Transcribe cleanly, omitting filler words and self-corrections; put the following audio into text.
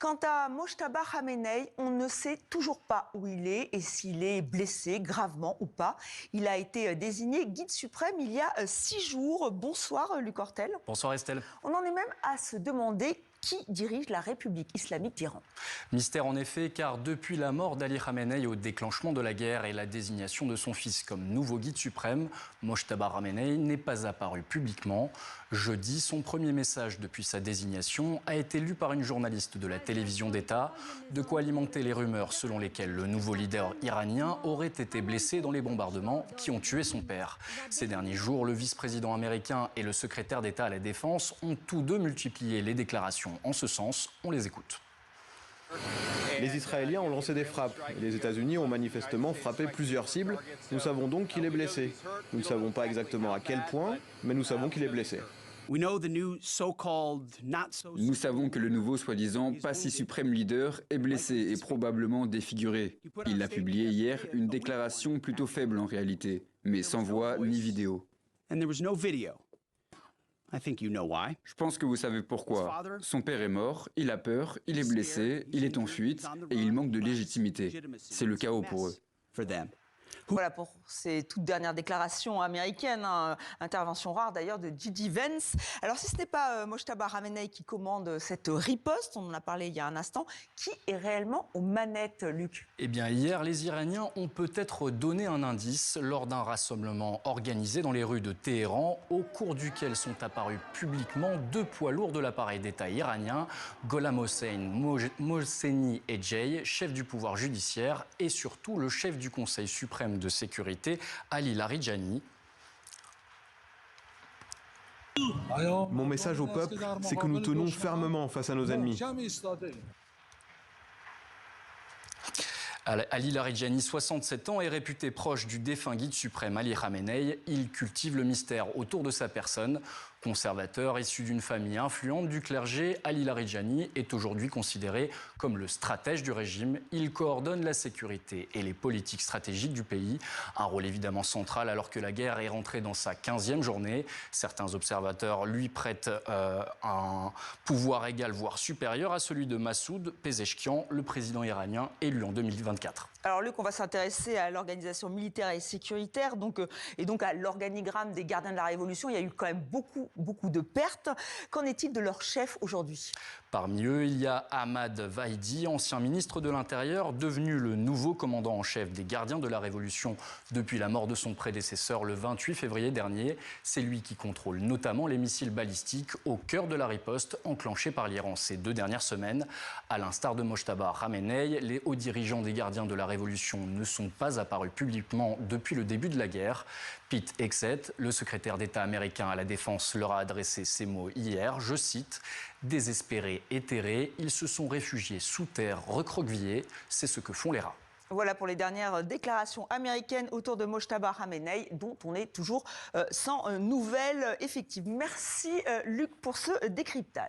Quant à Mojtaba Khamenei, on ne sait toujours pas où il est et s'il est blessé gravement ou pas. Il a été désigné guide suprême il y a 6 jours. Bonsoir Luc Hortel. Bonsoir Estelle. On en est même à se demander qui dirige la République islamique d'Iran. Mystère en effet, car depuis la mort d'Ali Khamenei au déclenchement de la guerre et la désignation de son fils comme nouveau guide suprême, Mojtaba Khamenei n'est pas apparu publiquement. Jeudi, son premier message depuis sa désignation a été lu par une journaliste de la télévision d'État, de quoi alimenter les rumeurs selon lesquelles le nouveau leader iranien aurait été blessé dans les bombardements qui ont tué son père. Ces derniers jours, le vice-président américain et le secrétaire d'État à la Défense ont tous deux multiplié les déclarations en ce sens. On les écoute. Les Israéliens ont lancé des frappes. Les États-Unis ont manifestement frappé plusieurs cibles. Nous savons donc qu'il est blessé. Nous ne savons pas exactement à quel point, mais nous savons qu'il est blessé. Nous savons que le nouveau soi-disant pas si suprême leader est blessé et probablement défiguré. Il a publié hier une déclaration plutôt faible en réalité, mais sans voix ni vidéo. Je pense que vous savez pourquoi. Son père est mort, il a peur, il est blessé, il est en fuite et il manque de légitimité. C'est le chaos pour eux. Voilà pour ces toutes dernières déclarations américaines, intervention rare d'ailleurs de J.D. Vance. Alors si ce n'est pas Mojtaba Khamenei qui commande cette riposte, on en a parlé il y a un instant, qui est réellement aux manettes, Luc? Eh bien hier, les Iraniens ont peut-être donné un indice lors d'un rassemblement organisé dans les rues de Téhéran, au cours duquel sont apparus publiquement deux poids lourds de l'appareil d'État iranien, Gholam Hossein Mohseni Ejei, chef du pouvoir judiciaire, et surtout le chef du Conseil suprême de sécurité, Ali Larijani. Mon message au peuple, c'est que nous tenons fermement face à nos ennemis. Ali Larijani, 67 ans, est réputé proche du défunt guide suprême Ali Khamenei. Il cultive le mystère autour de sa personne. Conservateur issu d'une famille influente du clergé, Ali Larijani est aujourd'hui considéré comme le stratège du régime. Il coordonne la sécurité et les politiques stratégiques du pays. Un rôle évidemment central alors que la guerre est rentrée dans sa 15e journée. Certains observateurs lui prêtent un pouvoir égal, voire supérieur à celui de Massoud Pezeshkian, le président iranien élu en 2024. Alors Luc, on va s'intéresser à l'organisation militaire et sécuritaire et donc à l'organigramme des gardiens de la Révolution. Il y a eu quand même beaucoup de pertes. Qu'en est-il de leur chef aujourd'hui? Parmi eux, il y a Ahmad Vahidi, ancien ministre de l'Intérieur, devenu le nouveau commandant en chef des gardiens de la Révolution depuis la mort de son prédécesseur le 28 février dernier. C'est lui qui contrôle notamment les missiles balistiques au cœur de la riposte enclenchée par l'Iran ces 2 dernières semaines. À l'instar de Mojtaba Khamenei, les hauts dirigeants des gardiens de la Révolution ne sont pas apparus publiquement depuis le début de la guerre. Pete Hegseth, le secrétaire d'État américain à la Défense, leur a adressé ces mots hier, je cite, « Désespérés et terrés, ils se sont réfugiés sous terre, recroquevillés, c'est ce que font les rats ». Voilà pour les dernières déclarations américaines autour de Mojtaba Khamenei, dont on est toujours sans nouvelles effectives. Merci Luc pour ce décryptage.